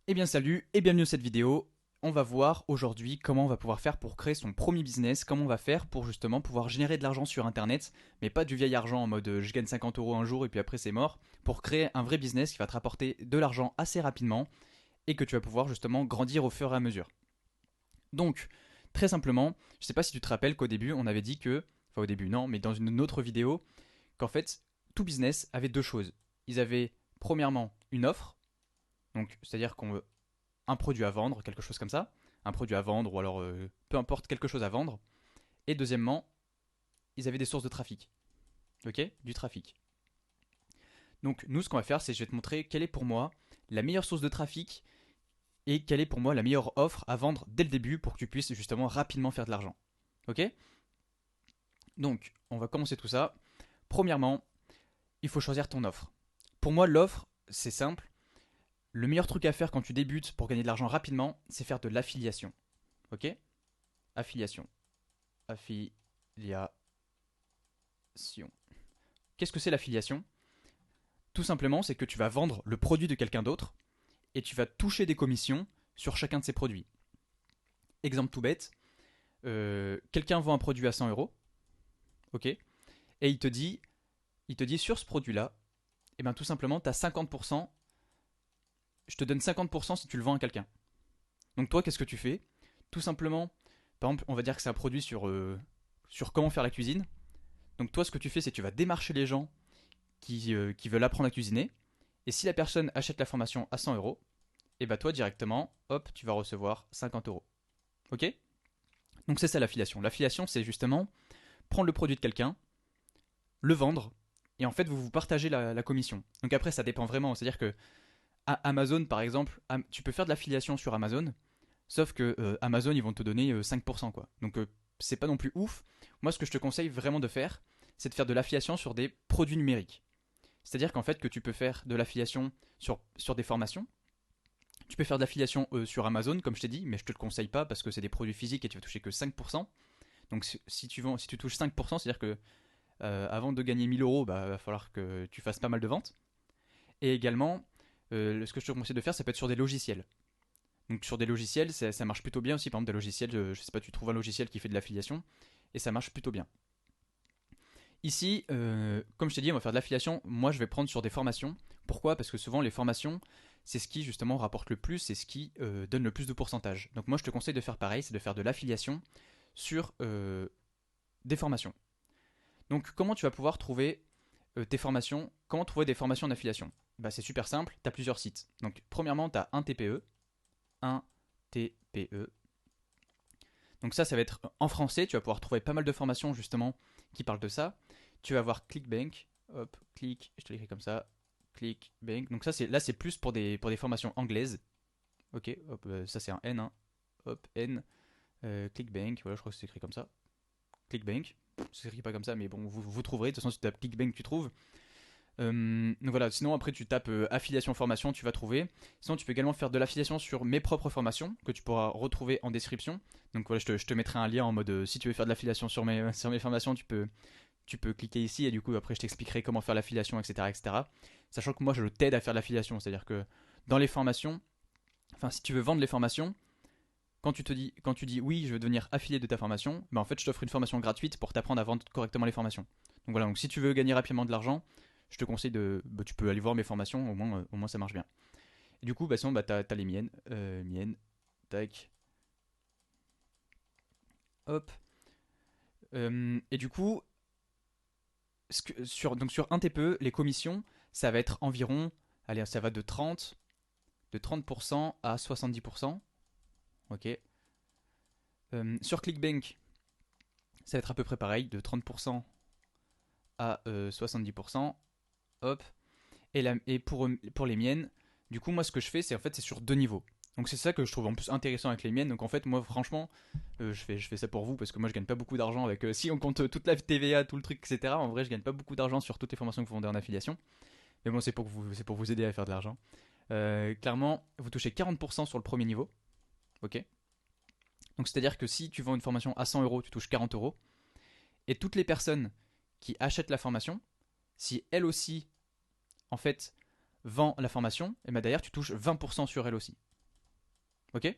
Eh bien salut et bienvenue dans cette vidéo. On va voir aujourd'hui comment on va pouvoir faire pour créer son premier business, comment on va faire pour justement pouvoir générer de l'argent sur internet, mais pas du vieil argent en mode je gagne 50 euros un jour et puis après c'est mort, pour créer un vrai business qui va te rapporter de l'argent assez rapidement et que tu vas pouvoir justement grandir au fur et à mesure. Donc, très simplement, je sais pas si tu te rappelles qu'au début on avait dit que, enfin au début non, mais dans une autre vidéo, qu'en fait tout business avait deux choses. Ils avaient premièrement une offre, donc c'est-à-dire qu'on un produit à vendre, quelque chose comme ça, un produit à vendre ou alors peu importe quelque chose à vendre. Et deuxièmement, ils avaient des sources de trafic, ok, du trafic. Donc nous, ce qu'on va faire, c'est que je vais te montrer quelle est pour moi la meilleure source de trafic et quelle est pour moi la meilleure offre à vendre dès le début pour que tu puisses justement rapidement faire de l'argent, ok. Donc on va commencer tout ça. Premièrement, il faut choisir ton offre. Pour moi, l'offre, c'est simple. Le meilleur truc à faire quand tu débutes pour gagner de l'argent rapidement, c'est faire de l'affiliation. Ok. Affiliation. Affiliation. Qu'est-ce que c'est l'affiliation? Tout simplement, c'est que tu vas vendre le produit de quelqu'un d'autre et tu vas toucher des commissions sur chacun de ces produits. Exemple tout bête, quelqu'un vend un produit à 100 euros, ok, et il te dit sur ce produit-là, et bien tout simplement, tu as 50%, je te donne 50% si tu le vends à quelqu'un. Donc toi, qu'est-ce que tu fais? Tout simplement, par exemple, on va dire que c'est un produit sur comment faire la cuisine. Donc toi, ce que tu fais, c'est que tu vas démarcher les gens qui veulent apprendre à cuisiner. Et si la personne achète la formation à 100 euros, et bah toi directement, hop, tu vas recevoir 50 euros. Ok. Donc c'est ça l'affiliation. L'affiliation, c'est justement prendre le produit de quelqu'un, le vendre, et en fait vous vous partagez la commission. Donc après ça dépend vraiment. C'est-à-dire que à Amazon par exemple, tu peux faire de l'affiliation sur Amazon, sauf que Amazon ils vont te donner 5% quoi. Donc c'est pas non plus ouf. Moi ce que je te conseille vraiment de faire, c'est de faire de l'affiliation sur des produits numériques. C'est-à-dire qu'en fait que tu peux faire de l'affiliation sur des formations. Tu peux faire de l'affiliation sur Amazon, comme je t'ai dit, mais je te le conseille pas parce que c'est des produits physiques et tu vas toucher que 5%. Donc si tu touches 5%, c'est-à-dire que avant de gagner 1000 euros, bah, va falloir que tu fasses pas mal de ventes. Et également, ce que je te conseille de faire, ça peut être sur des logiciels. Donc sur des logiciels, ça marche plutôt bien aussi. Par exemple, des logiciels, je sais pas, tu trouves un logiciel qui fait de l'affiliation et ça marche plutôt bien. Ici, comme je t'ai dit, on va faire de l'affiliation. Moi, je vais prendre sur des formations. Pourquoi? Parce que souvent, les formations, c'est ce qui justement rapporte le plus, c'est ce qui donne le plus de pourcentage. Donc moi, je te conseille de faire pareil, c'est de faire de l'affiliation sur des formations. Donc comment tu vas pouvoir trouver tes formations? Comment trouver des formations d'affiliation? Bah, c'est super simple, tu as plusieurs sites. Donc premièrement, tu as un TPE. Un TPE. Donc ça va être en français, tu vas pouvoir trouver pas mal de formations justement qui parlent de ça. Tu vas avoir ClickBank, hop, click, je te l'écris comme ça, ClickBank. Donc ça c'est plus pour des formations anglaises. Ok, hop, ça c'est un N, hein. Hop, N, ClickBank, voilà, je crois que c'est écrit comme ça. ClickBank, c'est écrit pas comme ça, mais bon, vous trouverez. De toute façon, si tu tapes ClickBank, tu trouves. Donc voilà, sinon après tu tapes affiliation formation, tu vas trouver. Sinon tu peux également faire de l'affiliation sur mes propres formations que tu pourras retrouver en description. Donc voilà, je te mettrai un lien en mode si tu veux faire de l'affiliation sur mes formations, tu peux cliquer ici et du coup après je t'expliquerai comment faire l'affiliation, etc., etc. Sachant que moi je t'aide à faire l'affiliation, c'est-à-dire que dans les formations, enfin si tu veux vendre les formations, quand tu dis oui je veux devenir affilié de ta formation, ben en fait je t'offre une formation gratuite pour t'apprendre à vendre correctement les formations. Donc voilà, donc si tu veux gagner rapidement de l'argent, je te conseille tu peux aller voir mes formations, au moins ça marche bien. Et du coup, sinon, t'as les miennes. Miennes, tac, hop. Et du coup, donc sur un TPE, les commissions, ça va être environ, allez, ça va de 30% à 70%. Ok. Sur ClickBank, ça va être à peu près pareil, de 30% à 70%. Hop. Et pour les miennes, du coup, moi, ce que je fais, c'est sur deux niveaux. Donc c'est ça que je trouve en plus intéressant avec les miennes. Donc en fait, moi, franchement, je fais ça pour vous parce que moi, je gagne pas beaucoup d'argent avec. Si on compte toute la TVA, tout le truc, etc. En vrai, je gagne pas beaucoup d'argent sur toutes les formations que vous vendez en affiliation. Mais bon, c'est pour vous aider à faire de l'argent. Clairement, vous touchez 40% sur le premier niveau. Ok. Donc c'est-à-dire que si tu vends une formation à 100 euros, tu touches 40 euros. Et toutes les personnes qui achètent la formation, si elles aussi en fait, vend la formation, et bah derrière tu touches 20% sur elle aussi. Ok?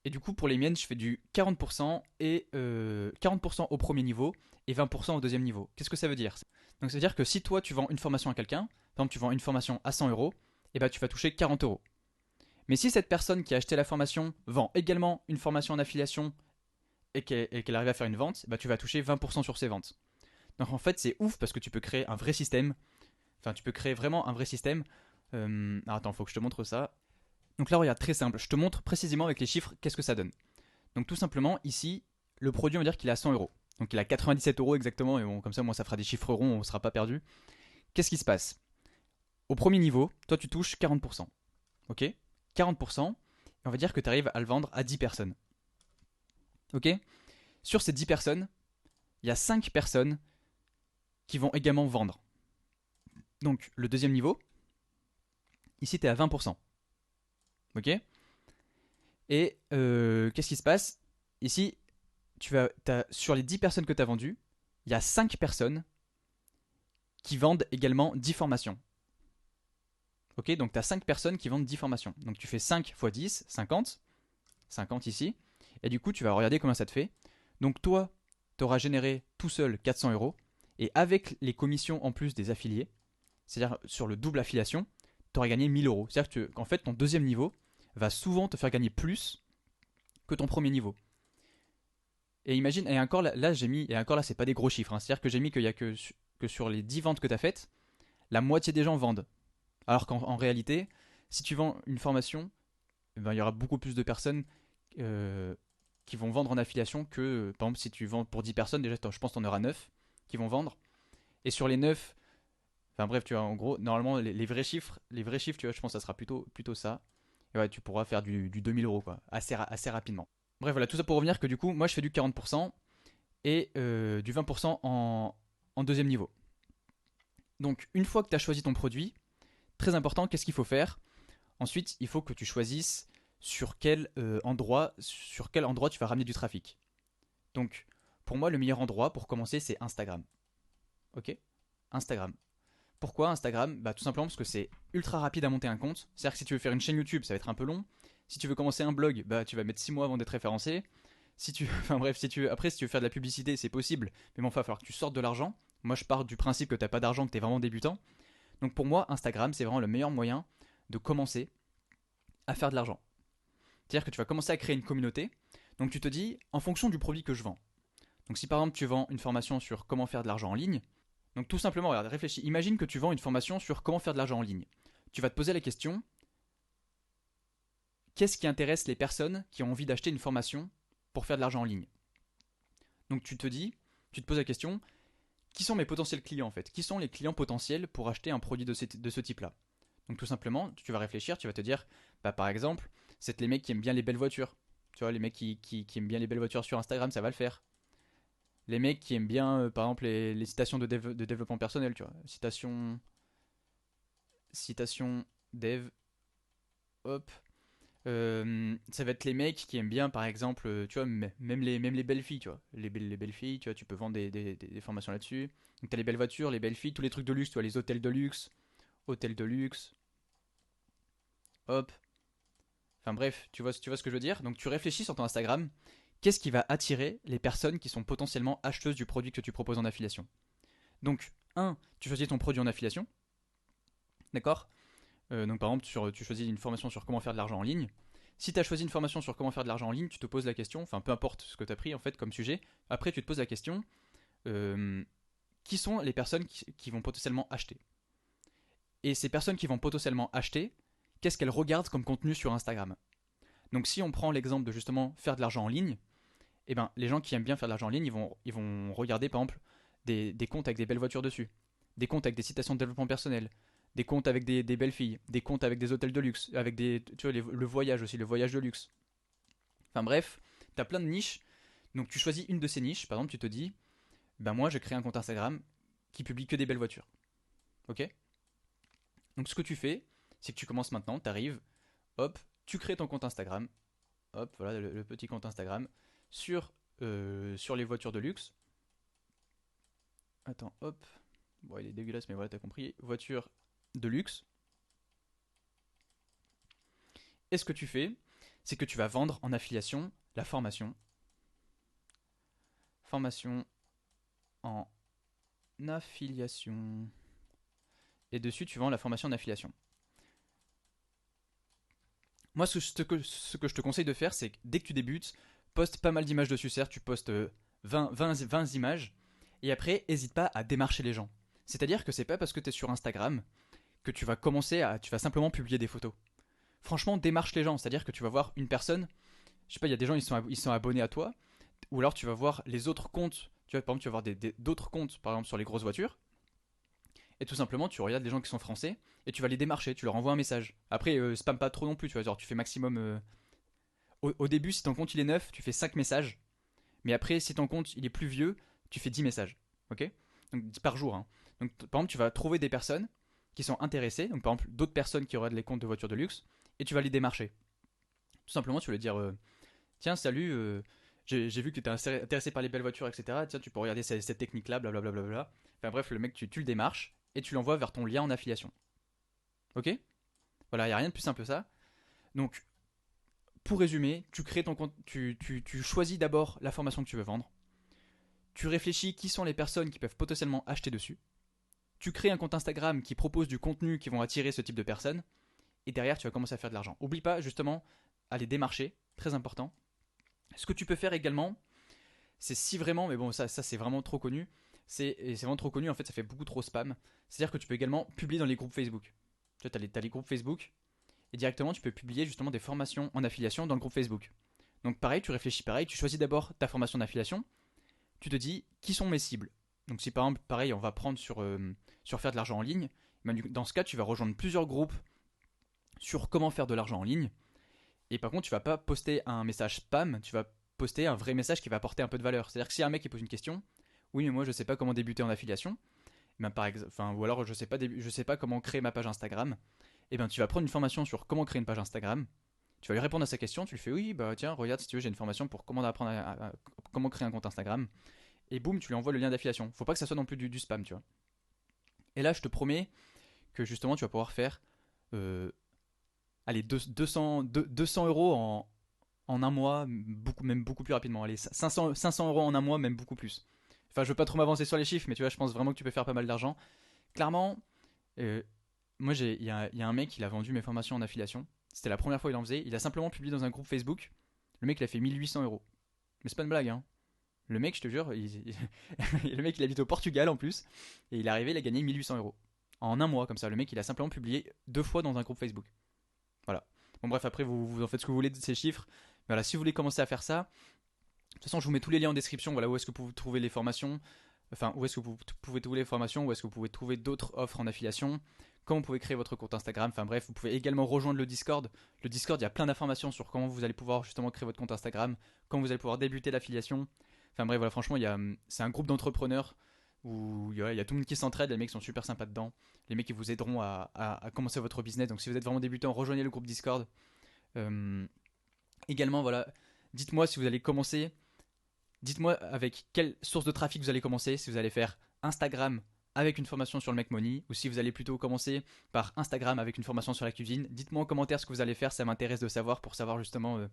Et du coup, pour les miennes, je fais du 40% et 40% au premier niveau et 20% au deuxième niveau. Qu'est-ce que ça veut dire? Donc ça veut dire que si toi tu vends une formation à quelqu'un, par exemple tu vends une formation à 100 euros, et ben tu vas toucher 40 euros. Mais si cette personne qui a acheté la formation vend également une formation en affiliation et qu'elle arrive à faire une vente, bah tu vas toucher 20% sur ses ventes. Donc en fait c'est ouf parce que tu peux créer un vrai système. Enfin tu peux créer vraiment un vrai système. Alors attends, faut que je te montre ça. Donc là regarde, très simple, je te montre précisément avec les chiffres qu'est-ce que ça donne. Donc tout simplement ici, le produit on va dire qu'il est à 100 euros. Donc il a 97 euros exactement, et bon, comme ça moi ça fera des chiffres ronds, on ne sera pas perdu. Qu'est-ce qui se passe? Au premier niveau, toi tu touches 40%. Ok? 40%, et on va dire que tu arrives à le vendre à 10 personnes. Ok? Sur ces 10 personnes, il y a 5 personnes qui vont également vendre. Donc le deuxième niveau, ici tu es à 20%. Ok? Et qu'est-ce qui se passe? Ici, sur les 10 personnes que tu as vendues, il y a 5 personnes qui vendent également 10 formations. Ok? Donc tu as 5 personnes qui vendent 10 formations. Donc tu fais 5 x 10, 50. 50 ici. Et du coup, tu vas regarder combien ça te fait. Donc toi, tu auras généré tout seul 400 euros. Et avec les commissions en plus des affiliés, c'est-à-dire sur le double affiliation, tu auras gagné 1000 euros. C'est-à-dire qu'en fait, ton deuxième niveau va souvent te faire gagner plus que ton premier niveau. Et imagine, et encore là, j'ai mis, et encore là, c'est pas des gros chiffres, hein. C'est-à-dire que j'ai mis qu'il y a que sur les 10 ventes que tu as faites, la moitié des gens vendent. Alors qu'en réalité, si tu vends une formation, eh ben, il y aura beaucoup plus de personnes euh, qui vont vendre en affiliation que, par exemple, si tu vends pour 10 personnes, déjà, je pense que tu en auras 9 qui vont vendre. Et sur les 9, enfin bref, tu vois, en gros, normalement, les vrais chiffres, tu vois, je pense que ça sera plutôt ça. Et ouais, tu pourras faire du 2000 euros, quoi, assez rapidement. Bref, voilà, tout ça pour revenir que du coup, moi, je fais du 40% et du 20% en deuxième niveau. Donc, une fois que tu as choisi ton produit, très important, qu'est-ce qu'il faut faire? Ensuite, il faut que tu choisisses sur quel endroit tu vas ramener du trafic. Donc, pour moi, le meilleur endroit pour commencer, c'est Instagram. Ok? Instagram. Pourquoi Instagram? Bah, tout simplement parce que c'est ultra rapide à monter un compte. C'est-à-dire que si tu veux faire une chaîne YouTube, ça va être un peu long. Si tu veux commencer un blog, bah, tu vas mettre 6 mois avant d'être référencé. Si tu, enfin bref, si tu veux faire de la publicité, c'est possible. Mais bon, il va falloir que tu sortes de l'argent. Moi, je pars du principe que tu n'as pas d'argent, que tu es vraiment débutant. Donc pour moi, Instagram, c'est vraiment le meilleur moyen de commencer à faire de l'argent. C'est-à-dire que tu vas commencer à créer une communauté. Donc tu te dis, en fonction du produit que je vends. Donc si par exemple tu vends une formation sur comment faire de l'argent en ligne, donc tout simplement, regarde, réfléchis, imagine que tu vends une formation sur comment faire de l'argent en ligne. Tu vas te poser la question, qu'est-ce qui intéresse les personnes qui ont envie d'acheter une formation pour faire de l'argent en ligne? Donc tu te poses la question, qui sont mes potentiels clients en fait? Qui sont les clients potentiels pour acheter un produit de ce type-là? Donc tout simplement, tu vas réfléchir, tu vas te dire, bah, par exemple, c'est les mecs qui aiment bien les belles voitures. Tu vois, les mecs qui aiment bien les belles voitures sur Instagram, ça va le faire. Les mecs qui aiment bien, par exemple, les citations de développement personnel, tu vois. Citation dev, hop. Ça va être les mecs qui aiment bien, par exemple, tu vois, même les belles filles, tu vois. Les belles filles, tu vois, tu peux vendre des formations là-dessus. Donc t'as les belles voitures, les belles filles, tous les trucs de luxe, tu vois, les hôtels de luxe, hop. Enfin bref, tu vois ce que je veux dire. Donc tu réfléchis sur ton Instagram, qu'est-ce qui va attirer les personnes qui sont potentiellement acheteuses du produit que tu proposes en affiliation. Donc, tu choisis ton produit en affiliation, d'accord? Donc par exemple, tu choisis une formation sur comment faire de l'argent en ligne. Si tu as choisi une formation sur comment faire de l'argent en ligne, tu te poses la question, enfin peu importe ce que tu as pris en fait comme sujet, après tu te poses la question, euh, qui sont les personnes qui vont potentiellement acheter? Et ces personnes qui vont potentiellement acheter, qu'est-ce qu'elles regardent comme contenu sur Instagram? Donc si on prend l'exemple de justement faire de l'argent en ligne, eh ben, les gens qui aiment bien faire de l'argent en ligne, ils vont regarder par exemple des comptes avec des belles voitures dessus, des comptes avec des citations de développement personnel, des comptes avec des belles filles, des comptes avec des hôtels de luxe, avec tu vois, le voyage aussi, le voyage de luxe. Enfin bref, t'as plein de niches. Donc tu choisis une de ces niches. Par exemple, tu te dis, ben moi, je crée un compte Instagram qui publie que des belles voitures. Ok? Donc ce que tu fais, c'est que tu commences maintenant, tu arrives, hop, tu crées ton compte Instagram, hop, voilà le petit compte Instagram sur les voitures de luxe. Attends, hop. Bon, il est dégueulasse, mais voilà, t'as compris. Voiture de luxe. Et ce que tu fais, c'est que tu vas vendre en affiliation la formation. Formation en affiliation. Et dessus, tu vends la formation en affiliation. Moi, ce que je te conseille de faire, c'est que dès que tu débutes, poste pas mal d'images dessus. Certes, tu postes 20 images. Et après, n'hésite pas à démarcher les gens. C'est-à-dire que c'est pas parce que tu es sur Instagram que tu vas tu vas simplement publier des photos. Franchement, démarche les gens. C'est-à-dire que tu vas voir une personne, je sais pas, il y a des gens, ils sont abonnés à toi. Ou alors tu vas voir les autres comptes. Tu vois, par exemple, tu vas voir d'autres comptes, par exemple sur les grosses voitures. Et tout simplement, tu regardes les gens qui sont français et tu vas les démarcher, tu leur envoies un message. Après, spam pas trop non plus, tu vois, genre tu fais maximum. Au début, si ton compte il est neuf, tu fais 5 messages. Mais après, si ton compte il est plus vieux, tu fais 10 messages. Ok. Donc 10 par jour. Hein. Donc par exemple, tu vas trouver des personnes qui sont intéressées, donc par exemple d'autres personnes qui auraient les comptes de voitures de luxe, et tu vas les démarcher. Tout simplement, tu vas leur dire tiens, salut, j'ai vu que tu étais intéressé par les belles voitures, etc. Tiens, tu peux regarder cette technique-là, blablabla. Enfin bref, le mec, tu le démarches et tu l'envoies vers ton lien en affiliation. Ok. Voilà, il n'y a rien de plus simple que ça. Donc, pour résumer, tu crées ton compte, tu choisis d'abord la formation que tu veux vendre. Tu réfléchis qui sont les personnes qui peuvent potentiellement acheter dessus. Tu crées un compte Instagram qui propose du contenu qui vont attirer ce type de personnes. Et derrière, tu vas commencer à faire de l'argent. Oublie pas, justement, aller démarcher, très important. Ce que tu peux faire également, c'est si vraiment, mais bon, ça c'est vraiment trop connu. C'est vraiment trop connu, en fait, ça fait beaucoup trop spam. C'est-à-dire que tu peux également publier dans les groupes Facebook. Tu vois, t'as les groupes Facebook, et directement, tu peux publier justement des formations en affiliation dans le groupe Facebook. Donc pareil, tu réfléchis pareil, tu choisis d'abord ta formation d'affiliation, tu te dis qui sont mes cibles. Donc si par exemple, pareil, on va prendre sur faire de l'argent en ligne, dans ce cas, tu vas rejoindre plusieurs groupes sur comment faire de l'argent en ligne. Et par contre, tu vas pas poster un message spam, tu vas poster un vrai message qui va apporter un peu de valeur. C'est-à-dire que si un mec qui pose une question, oui mais moi je sais pas comment débuter en affiliation, ben, ou alors je sais pas comment créer ma page Instagram, et ben tu vas prendre une formation sur comment créer une page Instagram. Tu vas lui répondre à sa question, tu lui fais oui, bah tiens, regarde si tu veux, j'ai une formation pour comment apprendre comment créer un compte Instagram. Et boum, tu lui envoies le lien d'affiliation. Faut pas que ça soit non plus du spam, tu vois. Et là, je te promets que justement, tu vas pouvoir faire euh, allez, 200 euros en un mois, même beaucoup plus rapidement. Allez, 500 euros en un mois, même beaucoup plus. Enfin, je veux pas trop m'avancer sur les chiffres, mais tu vois, je pense vraiment que tu peux faire pas mal d'argent. Clairement, euh, moi, il y a un mec, il a vendu mes formations en affiliation. C'était la première fois qu'il en faisait. Il a simplement publié dans un groupe Facebook. Le mec, il a fait 1800 euros. Mais c'est pas une blague, hein. Le mec, je te jure, le mec, il habite au Portugal en plus. Et il est arrivé, il a gagné 1800 euros. En un mois, comme ça. Le mec, il a simplement publié 2 fois dans un groupe Facebook. Voilà. Bon, bref, après, vous en faites ce que vous voulez de ces chiffres. Mais voilà, si vous voulez commencer à faire ça, de toute façon, je vous mets tous les liens en description. Voilà, où est-ce que vous pouvez trouver les formations. Enfin, où est-ce que vous pouvez trouver les formations, où est-ce que vous pouvez trouver d'autres offres en affiliation, comment vous pouvez créer votre compte Instagram. Enfin bref, vous pouvez également rejoindre le Discord. Le Discord, il y a plein d'informations sur comment vous allez pouvoir justement créer votre compte Instagram, comment vous allez pouvoir débuter l'affiliation. Enfin bref, voilà, franchement, c'est un groupe d'entrepreneurs où il y a tout le monde qui s'entraide. Les mecs sont super sympas dedans. Les mecs qui vous aideront à commencer votre business. Donc si vous êtes vraiment débutant, rejoignez le groupe Discord. Euh, Également, voilà, dites-moi si vous allez commencer. Dites-moi avec quelle source de trafic vous allez commencer. Si vous allez faire Instagram avec une formation sur le Make Money ou si vous allez plutôt commencer par Instagram avec une formation sur la cuisine. Dites-moi en commentaire ce que vous allez faire. Ça m'intéresse de savoir pour savoir justement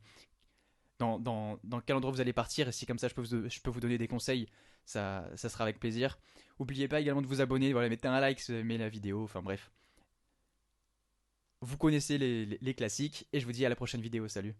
dans quel endroit vous allez partir. Et si comme ça je peux vous donner des conseils, ça sera avec plaisir. N'oubliez pas également de vous abonner. Voilà, mettez un like si vous aimez la vidéo. Enfin bref. Vous connaissez les classiques et je vous dis à la prochaine vidéo. Salut.